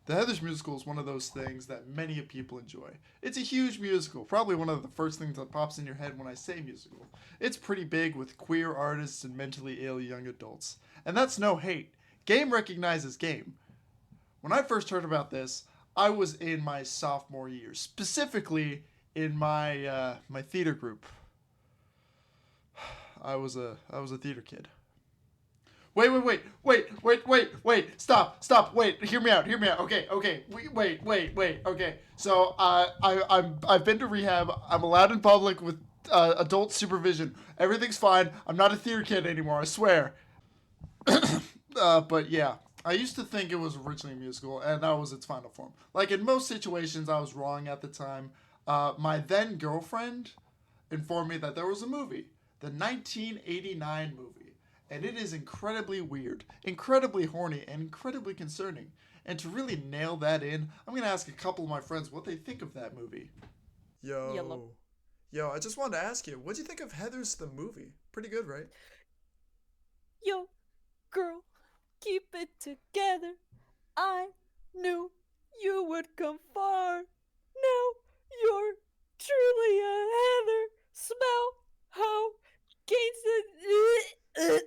The Heathers musical is one of those things that many people enjoy. It's a huge musical, probably one of the first things that pops in your head when I say musical. It's pretty big with queer artists and mentally ill young adults. And that's no hate. Game recognizes game. When I first heard about this, I was in my sophomore year, specifically in my theater group. I was a theater kid. Wait. Stop. Wait, hear me out. Okay. Wait. Okay. So, I've been to rehab. I'm allowed in public with adult supervision. Everything's fine. I'm not a theater kid anymore. I swear. But yeah, I used to think it was originally a musical, and that was its final form. Like in most situations, I was wrong at the time. My then girlfriend informed me that there was a movie, the 1989 movie, and it is incredibly weird, incredibly horny, and incredibly concerning. And to really nail that in, I'm gonna ask a couple of my friends what they think of that movie. Yellow. Yo, yo, I just wanted to ask you, what'd you think of Heather's the movie? Pretty good, right? Yo, girl, keep it together. I knew you would come far. Now you're truly a Heather. Smell how gains the.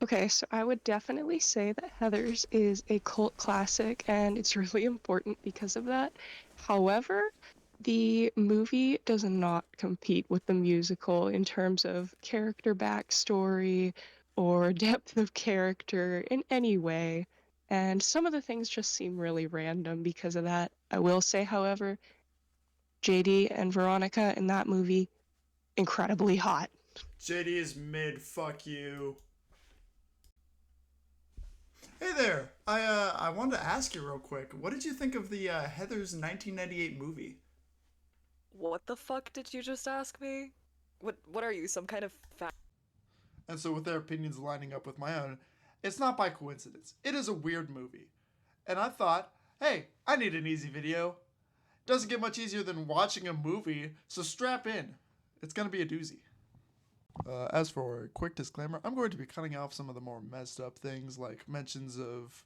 Okay, so I would definitely say that Heathers is a cult classic and it's really important because of that. However, the movie does not compete with the musical in terms of character backstory or depth of character in any way. And some of the things just seem really random because of that. I will say, however, JD and Veronica in that movie, incredibly hot. JD is mid. Fuck you. Hey there. I wanted to ask you real quick. What did you think of the Heather's 1998 movie? What the fuck did you just ask me? What are you, some kind of fat? And so, with their opinions lining up with my own, it's not by coincidence. It is a weird movie. And I thought, hey, I need an easy video. Doesn't get much easier than watching a movie, so strap in. It's gonna be a doozy. As for a quick disclaimer, I'm going to be cutting off some of the more messed up things like mentions of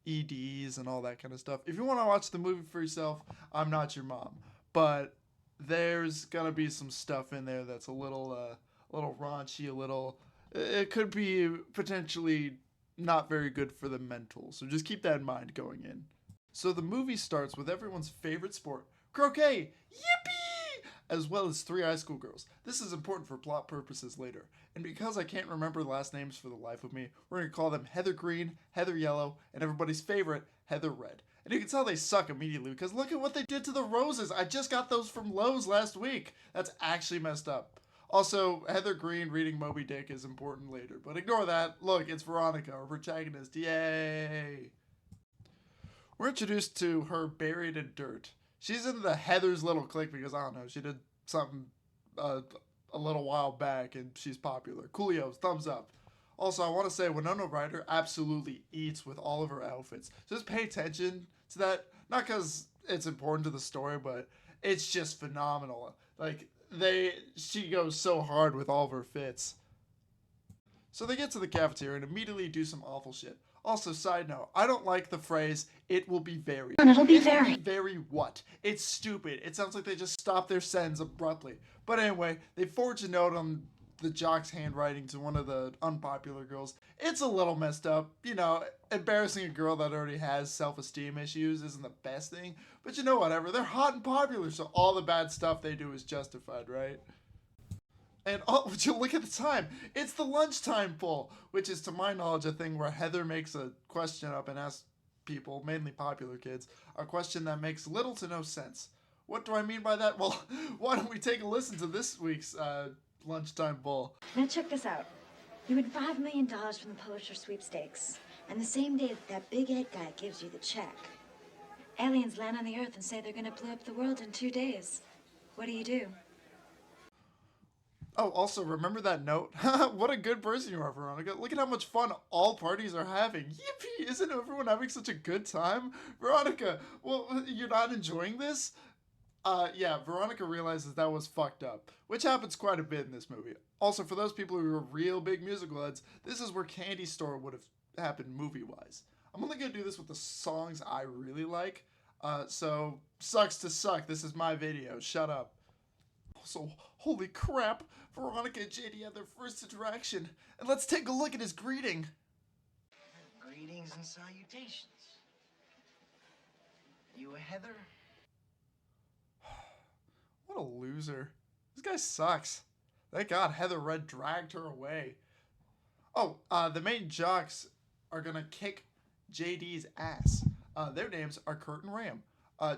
EDs and all that kind of stuff. If you want to watch the movie for yourself, I'm not your mom. But there's gonna be some stuff in there that's a little raunchy, a little. It could be potentially not very good for the mental. So just keep that in mind going in. So the movie starts with everyone's favorite sport, croquet. Yippee! As well as three high school girls. This is important for plot purposes later. And because I can't remember the last names for the life of me, we're going to call them Heather Green, Heather Yellow, and everybody's favorite, Heather Red. And you can tell they suck immediately because look at what they did to the roses. I just got those from Lowe's last week. That's actually messed up. Also, Heather Green reading Moby Dick is important later, but ignore that. Look, it's Veronica, our protagonist. Yay! We're introduced to her buried in dirt. She's in the Heather's little clique because I don't know, she did something uh, a little while back and she's popular. Coolio's thumbs up. Also, I want to say Winona Ryder absolutely eats with all of her outfits. Just pay attention to that. Not because it's important to the story, but it's just phenomenal. Like she goes so hard with all of her fits. So they get to the cafeteria and immediately do some awful shit. Also, side note, I don't like the phrase, it will be very. And it'll be It will be very. very what? It's stupid. It sounds like they just stop their sentence abruptly. But anyway, they forge a note on the jock's handwriting to one of the unpopular girls. It's a little messed up. You know, embarrassing a girl that already has self esteem issues isn't the best thing. But you know, whatever. They're hot and popular, so all the bad stuff they do is justified, right? And oh, would you look at the time? It's the lunchtime poll, which is, to my knowledge, a thing where Heather makes a question up and asks people, mainly popular kids, a question that makes little to no sense. What do I mean by that? Well, why don't we take a listen to this week's lunchtime poll? Now check this out. You win $5 million from the Pulitzer sweepstakes. And the same day that big Ed guy gives you the check, aliens land on the Earth and say they're gonna blow up the world in 2 days. What do? Oh, also, remember that note? What a good person you are, Veronica. Look at how much fun all parties are having. Yippee! Isn't everyone having such a good time? Veronica, well, you're not enjoying this? Yeah, Veronica realizes that was fucked up, which happens quite a bit in this movie. Also, for those people who are real big musical heads, this is where Candy Store would have happened movie-wise. I'm only gonna do this with the songs I really like. So sucks to suck. This is my video. Shut up. Also, holy crap! Veronica and JD had their first interaction, and let's take a look at his greeting. Greetings and salutations. You a Heather? What a loser. This guy sucks. Thank God Heather Red dragged her away. Oh, the main jocks are gonna kick JD's ass. Their names are Kurt and Ram.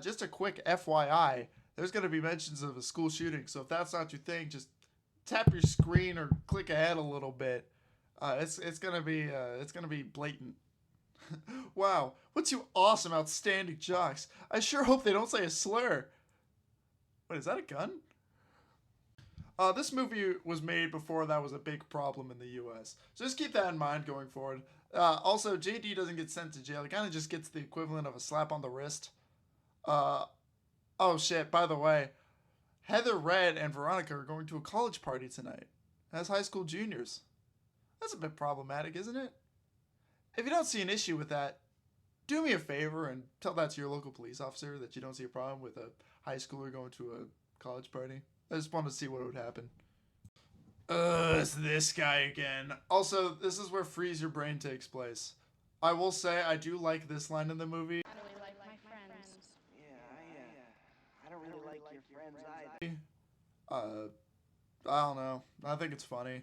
Just a quick FYI, there's gonna be mentions of a school shooting, so if that's not your thing, just tap your screen or click ahead a little bit. It's gonna be blatant. Wow, what two awesome, outstanding jocks. I sure hope they don't say a slur. Wait, is that a gun? This movie was made before that was a big problem in the US. So just keep that in mind going forward. Also, JD doesn't get sent to jail. He kind of just gets the equivalent of a slap on the wrist. Oh shit, by the way, Heather Red and Veronica are going to a college party tonight as high school juniors. That's a bit problematic, isn't it? If you don't see an issue with that, do me a favor and tell that to your local police officer that you don't see a problem with a high schooler going to a college party. I just wanted to see what would happen. It's this guy again. Also, this is where Freeze Your Brain takes place. I will say I do like this line in the movie. I don't really like my friends. I don't really like your friends either. I don't know. I think it's funny.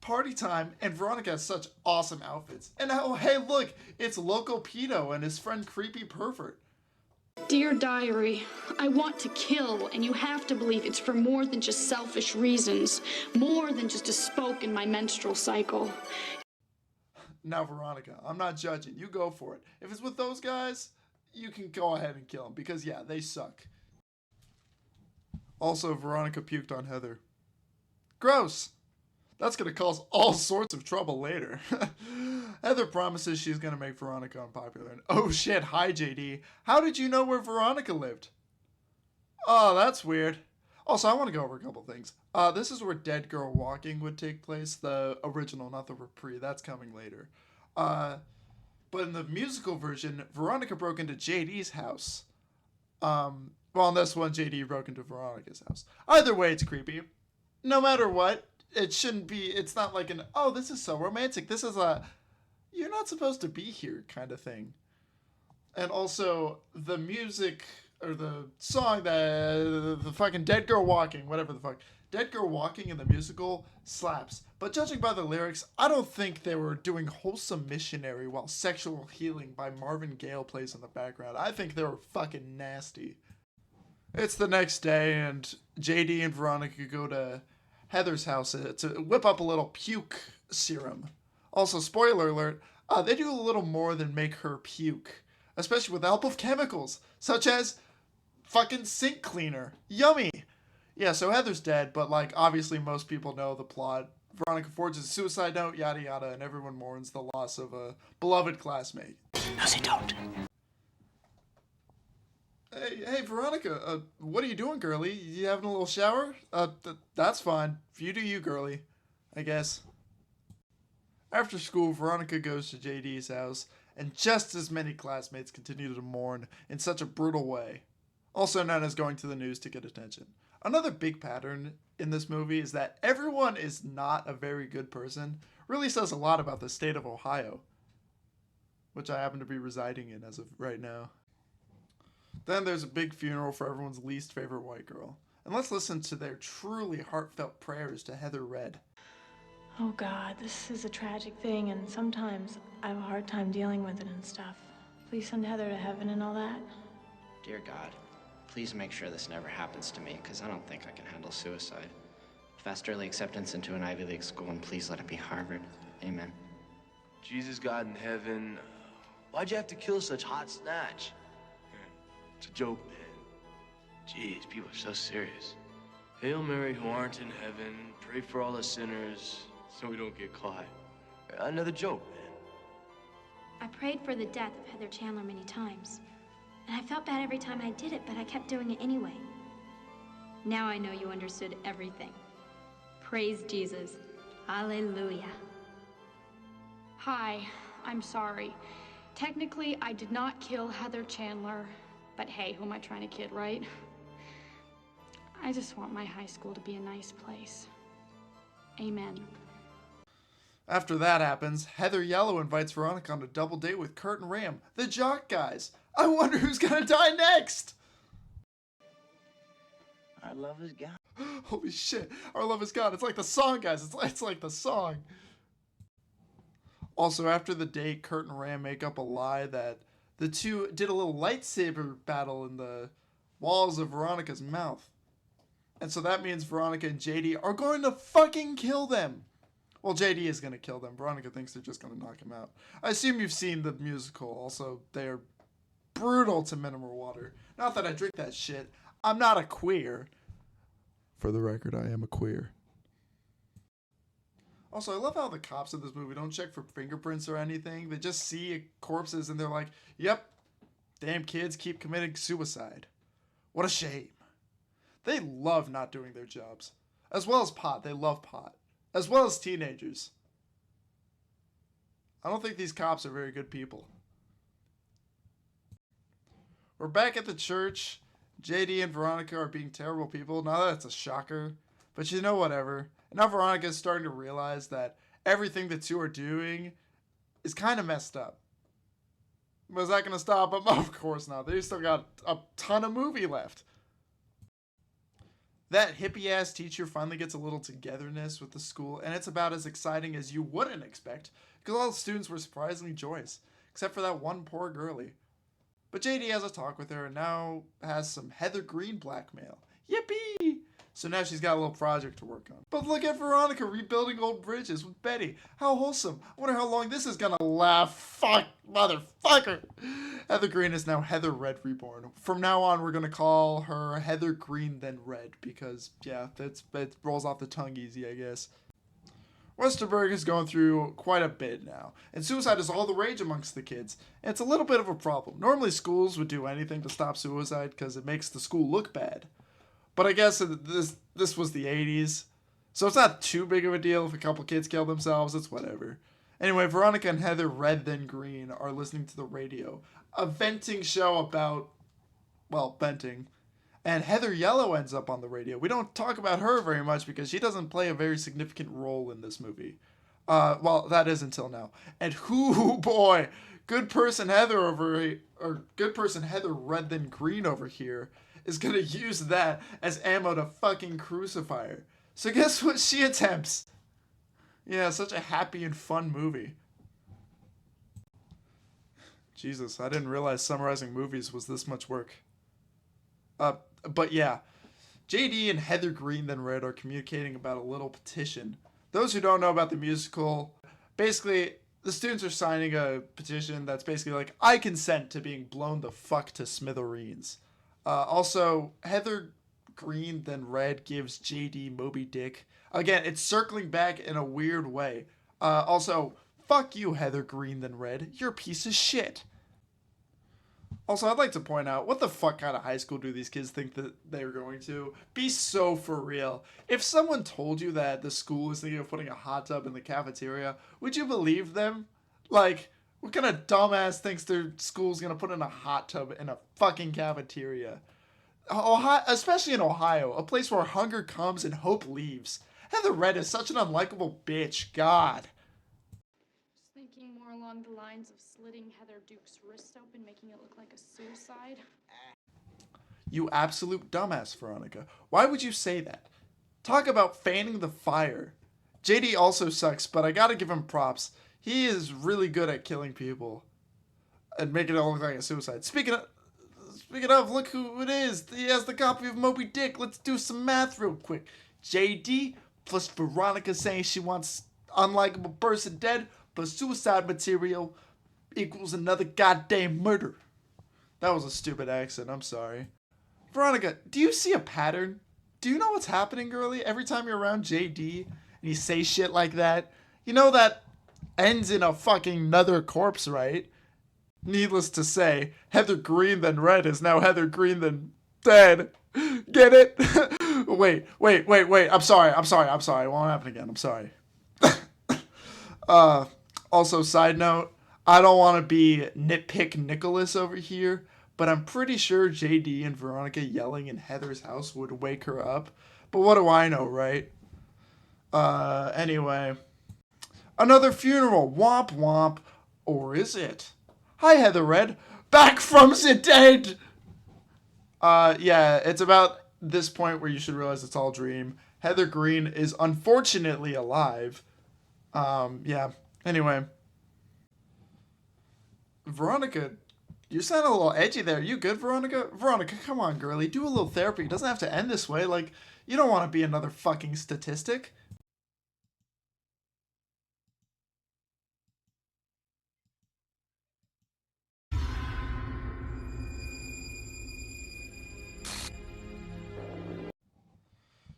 Party time, and Veronica has such awesome outfits. And oh, hey, look, it's Loco Pito and his friend Creepy Pervert. Dear Diary, I want to kill, and you have to believe it's for more than just selfish reasons, more than just a spoke in my menstrual cycle. Now, Veronica, I'm not judging. You go for it. If it's with those guys, you can go ahead and kill them, because, yeah, they suck. Also, Veronica puked on Heather. Gross! That's gonna cause all sorts of trouble later. Heather promises she's gonna make Veronica unpopular. And oh shit, hi JD. How did you know where Veronica lived? Oh, that's weird. Also, I want to go over a couple things. This is where Dead Girl Walking would take place. The original, not the reprise. That's coming later. But in the musical version, Veronica broke into JD's house. Well, in this one, JD broke into Veronica's house. Either way, it's creepy. No matter what, it shouldn't be, it's not like an, oh, this is so romantic. This is a, you're not supposed to be here kind of thing. And also, the music, or the song, the fucking Dead Girl Walking, whatever the fuck. Dead Girl Walking in the musical slaps. But judging by the lyrics, I don't think they were doing Wholesome Missionary while Sexual Healing by Marvin Gaye plays in the background. I think they were fucking nasty. It's the next day, and JD and Veronica go to Heather's house to whip up a little puke serum. Also, spoiler alert, they do a little more than make her puke, especially with the help of chemicals, such as fucking sink cleaner. Yummy! Yeah, so Heather's dead, but like, obviously most people know the plot. Veronica forges a suicide note, yada yada, and everyone mourns the loss of a beloved classmate. No, they don't. Hey, Veronica, what are you doing, girlie? You having a little shower? That's fine. If you do you, girlie, I guess. After school, Veronica goes to JD's house, and just as many classmates continue to mourn in such a brutal way. Also known as going to the news to get attention. Another big pattern in this movie is that everyone is not a very good person. Really says a lot about the state of Ohio, which I happen to be residing in as of right now. Then there's a big funeral for everyone's least favorite white girl. And let's listen to their truly heartfelt prayers to Heather Red. Oh God, this is a tragic thing, and sometimes I have a hard time dealing with it and stuff. Please send Heather to heaven and all that. Dear God, please make sure this never happens to me, because I don't think I can handle suicide. Fast early acceptance into an Ivy League school, and please let it be Harvard. Amen. Jesus, God in heaven, why'd you have to kill such hot snatch? It's a joke, man. Jeez, people are so serious. Hail Mary, who aren't in heaven, pray for all the sinners so we don't get caught. Another joke, man. I prayed for the death of Heather Chandler many times. And I felt bad every time I did it, but I kept doing it anyway. Now I know you understood everything. Praise Jesus. Hallelujah. Hi, I'm sorry. Technically, I did not kill Heather Chandler, but hey, who am I trying to kid, right? I just want my high school to be a nice place. Amen. After that happens, Heather Yellow invites Veronica on a double date with Kurt and Ram, the jock guys. I wonder who's gonna die next! Our love is gone. Holy shit, our love is gone. It's like the song, guys. It's like the song. Also, after the date, Kurt and Ram make up a lie that the two did a little lightsaber battle in the walls of Veronica's mouth. And so that means Veronica and JD are going to fucking kill them. Well, JD is going to kill them. Veronica thinks they're just going to knock him out. I assume you've seen the musical. Also, they are brutal to mineral water. Not that I drink that shit. I'm not a queer. For the record, I am a queer. Also, I love how the cops in this movie don't check for fingerprints or anything. They just see corpses and they're like, yep, damn kids keep committing suicide. What a shame. They love not doing their jobs. As well as pot. They love pot. As well as teenagers. I don't think these cops are very good people. We're back at the church. JD and Veronica are being terrible people. Now that's a shocker. But you know, whatever. And now Veronica is starting to realize that everything the two are doing is kind of messed up. Was that going to stop them? Of course not. They still got a ton of movie left. That hippie-ass teacher finally gets a little togetherness with the school, and it's about as exciting as you wouldn't expect, because all the students were surprisingly joyous, except for that one poor girlie. But JD has a talk with her and now has some Heather Green blackmail. Yippee! So now she's got a little project to work on. But look at Veronica rebuilding old bridges with Betty. How wholesome. I wonder how long this is gonna last. Fuck, motherfucker. Heather Green is now Heather Red Reborn. From now on, we're gonna call her Heather Green then Red because, yeah, it rolls off the tongue easy, I guess. Westerberg is going through quite a bit now, and suicide is all the rage amongst the kids, and it's a little bit of a problem. Normally schools would do anything to stop suicide because it makes the school look bad. But I guess this was the 80s, so it's not too big of a deal if a couple kids kill themselves, it's whatever. Anyway, Veronica and Heather Red then Green are listening to the radio, a venting show about, well, venting. And Heather Yellow ends up on the radio. We don't talk about her very much because she doesn't play a very significant role in this movie. Well, that is until now. And boy, good person Heather Red then Green over here is gonna use that as ammo to fucking crucify her. So guess what she attempts? Yeah, such a happy and fun movie. Jesus, I didn't realize summarizing movies was this much work. But yeah, JD and Heather Green then Red are communicating about a little petition. Those who don't know about the musical, basically, the students are signing a petition that's basically like, I consent to being blown the fuck to smithereens. Also, Heather Green then Red gives JD Moby Dick. Again, it's circling back in a weird way. Also, fuck you, Heather Green then Red. You're a piece of shit. Also, I'd like to point out, what the fuck kind of high school do these kids think that they're going to? Be so for real. If someone told you that the school is thinking of putting a hot tub in the cafeteria, would you believe them? Like, what kind of dumbass thinks their school's gonna put in a hot tub in a fucking cafeteria? Ohio, especially in Ohio, a place where hunger comes and hope leaves. Heather Red is such an unlikable bitch. God. Thinking more along the lines of slitting Heather Duke's wrist open, making it look like a suicide. You absolute dumbass, Veronica. Why would you say that? Talk about fanning the fire. JD also sucks, but I gotta give him props. He is really good at killing people and making it look like a suicide. Speaking of, look who it is. He has the copy of Moby Dick. Let's do some math real quick. JD plus Veronica saying she wants unlikable person dead plus suicide material equals another goddamn murder. That was a stupid accent, I'm sorry. Veronica, do you see a pattern? Do you know what's happening, girlie? Every time you're around JD and you say shit like that, you know that ends in a fucking another corpse, right? Needless to say, Heather Green then Red is now Heather Green then dead. Get it? Wait. I'm sorry. It won't happen again. I'm sorry. Also, side note, I don't want to be nitpick Nicholas over here, but I'm pretty sure JD and Veronica yelling in Heather's house would wake her up. But what do I know, right? Anyway. Another funeral. Womp womp. Or is it? Hi, Heather Red. Back from the dead! Yeah, it's about this point where you should realize it's all a dream. Heather Green is unfortunately alive. Yeah. Anyway. Veronica, you sound a little edgy there. You good, Veronica? Veronica, come on, girlie. Do a little therapy. It doesn't have to end this way. Like, you don't want to be another fucking statistic.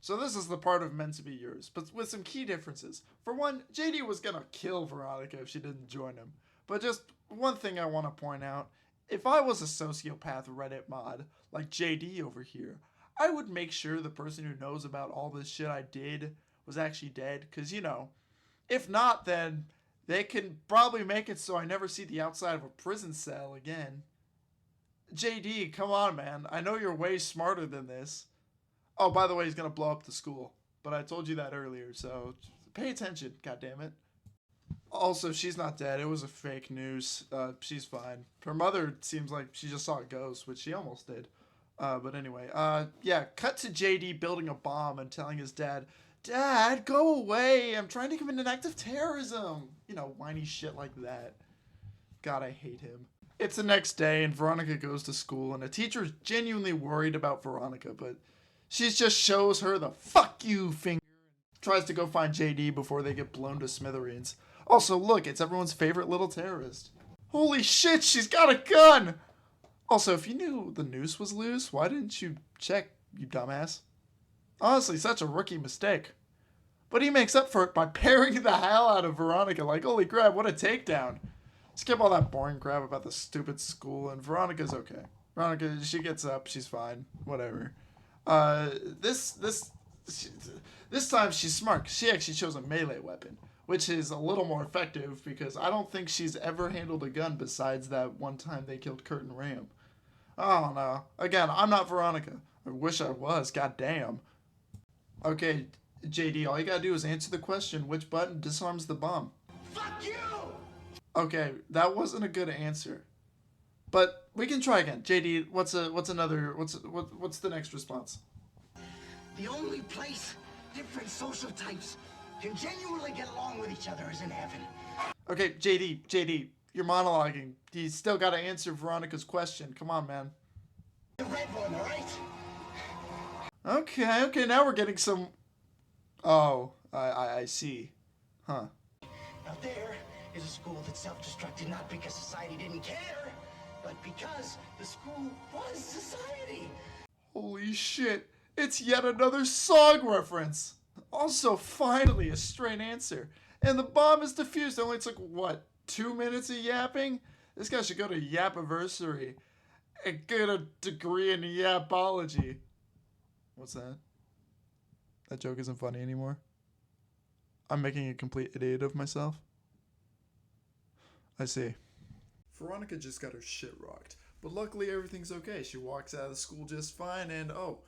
So this is the part of Meant to Be Yours, but with some key differences. For one, JD was gonna kill Veronica if she didn't join him. But just one thing I want to point out, if I was a sociopath Reddit mod, like JD over here, I would make sure the person who knows about all this shit I did was actually dead, because, you know, if not, then they can probably make it so I never see the outside of a prison cell again. JD, come on, man. I know you're way smarter than this. Oh, by the way, he's gonna blow up the school. But I told you that earlier, so pay attention, goddammit. Also, she's not dead. It was a fake news. She's fine. Her mother seems like she just saw a ghost, which she almost did. But anyway, yeah, cut to JD building a bomb and telling his dad, Dad, go away. I'm trying to commit an act of terrorism. You know, whiny shit like that. God, I hate him. It's the next day, and Veronica goes to school, and a teacher is genuinely worried about Veronica, but she just shows her the fuck you finger and tries to go find JD before they get blown to smithereens. Also, look, it's everyone's favorite little terrorist. Holy shit, she's got a gun! Also, if you knew the noose was loose, why didn't you check, you dumbass? Honestly, such a rookie mistake. But he makes up for it by parrying the hell out of Veronica. Like, holy crap, what a takedown. Skip all that boring crap about the stupid school, and Veronica's okay. Veronica, she gets up, she's fine, whatever. This time she's smart. She actually chose a melee weapon, which is a little more effective because I don't think she's ever handled a gun besides that one time they killed Kurt and Ram. I don't know. Again, I'm not Veronica. I wish I was, goddamn. Okay, JD, all you gotta do is answer the question, which button disarms the bomb? Fuck you! Okay, that wasn't a good answer. But we can try again. JD, what's the next response? The only place different social types can genuinely get along with each other is in heaven. Okay, JD, you're monologuing. You still gotta answer Veronica's question. Come on, man. The red one, alright? Okay, now we're getting some... Oh, I see. Huh. Now there is a school that self-destructed not because society didn't care, but because the school was society. Holy shit, it's yet another song reference. Also, finally, a straight answer. And the bomb is defused. It only took, what, 2 minutes of yapping? This guy should go to Yapiversary and get a degree in yapology. What's that? That joke isn't funny anymore. I'm making a complete idiot of myself. I see. Veronica just got her shit rocked, but luckily everything's okay. She walks out of the school just fine and, oh,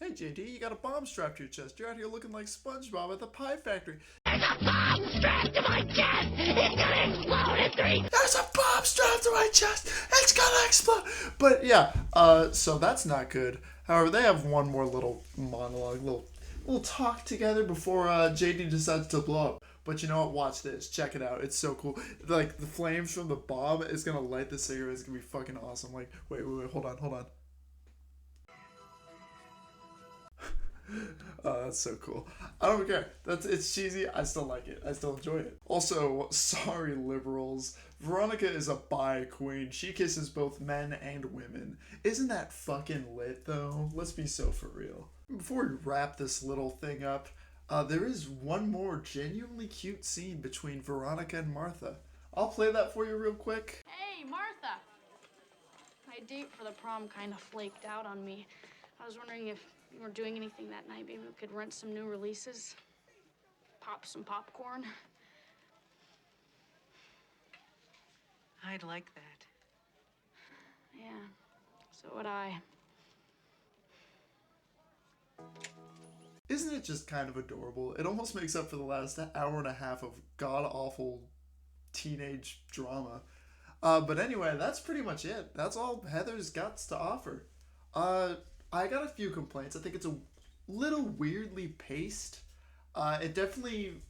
hey JD, you got a bomb strapped to your chest. You're out here looking like SpongeBob at the pie factory. There's a bomb strapped to my chest! It's gonna explode in 3! There's a bomb strapped to my chest! It's gonna explode! But yeah, so that's not good. However, they have one more little monologue, little talk together before JD decides to blow up. But you know what? Watch this. Check it out. It's so cool. Like, the flames from the bomb is gonna light the cigarette. It's gonna be fucking awesome. Like, wait. Hold on. Oh, that's so cool. I don't care. It's cheesy. I still like it. I still enjoy it. Also, sorry, liberals. Veronica is a bi queen. She kisses both men and women. Isn't that fucking lit, though? Let's be so for real. Before we wrap this little thing up, there is one more genuinely cute scene between Veronica and Martha. I'll play that for you real quick. Hey, Martha. My date for the prom kind of flaked out on me. I was wondering if you weren't doing anything that night. Maybe we could rent some new releases, pop some popcorn. I'd like that. Yeah, so would I. Isn't it just kind of adorable? It almost makes up for the last hour and a half of god-awful teenage drama. But anyway, that's pretty much it. That's all Heather's got to offer. I got a few complaints. I think it's a little weirdly paced. It definitely...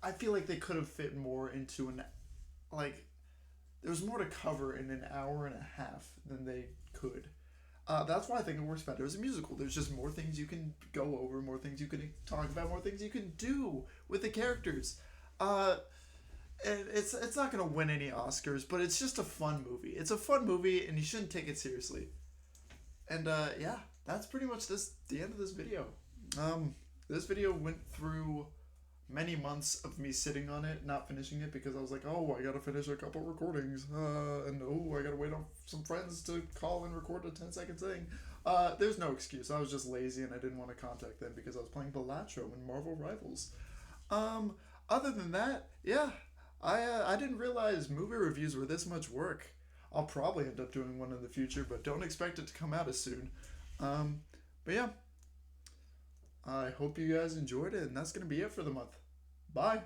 I feel like they could have fit more into an... Like, there was more to cover in an hour and a half than they could. That's why I think it works better as a musical. There's just more things you can go over, more things you can talk about, more things you can do with the characters. And it's not going to win any Oscars, but it's just a fun movie. It's a fun movie, and you shouldn't take it seriously. And yeah, that's pretty much the end of this video. This video went through many months of me sitting on it, not finishing it, because I was like, oh, I gotta finish a couple recordings, and oh, I gotta wait on some friends to call and record a 10-second thing. There's no excuse. I was just lazy and I didn't want to contact them because I was playing Balatro in Marvel Rivals. Other than that, yeah, I didn't realize movie reviews were this much work. I'll probably end up doing one in the future, but don't expect it to come out as soon. But yeah, I hope you guys enjoyed it, and that's going to be it for the month. Bye!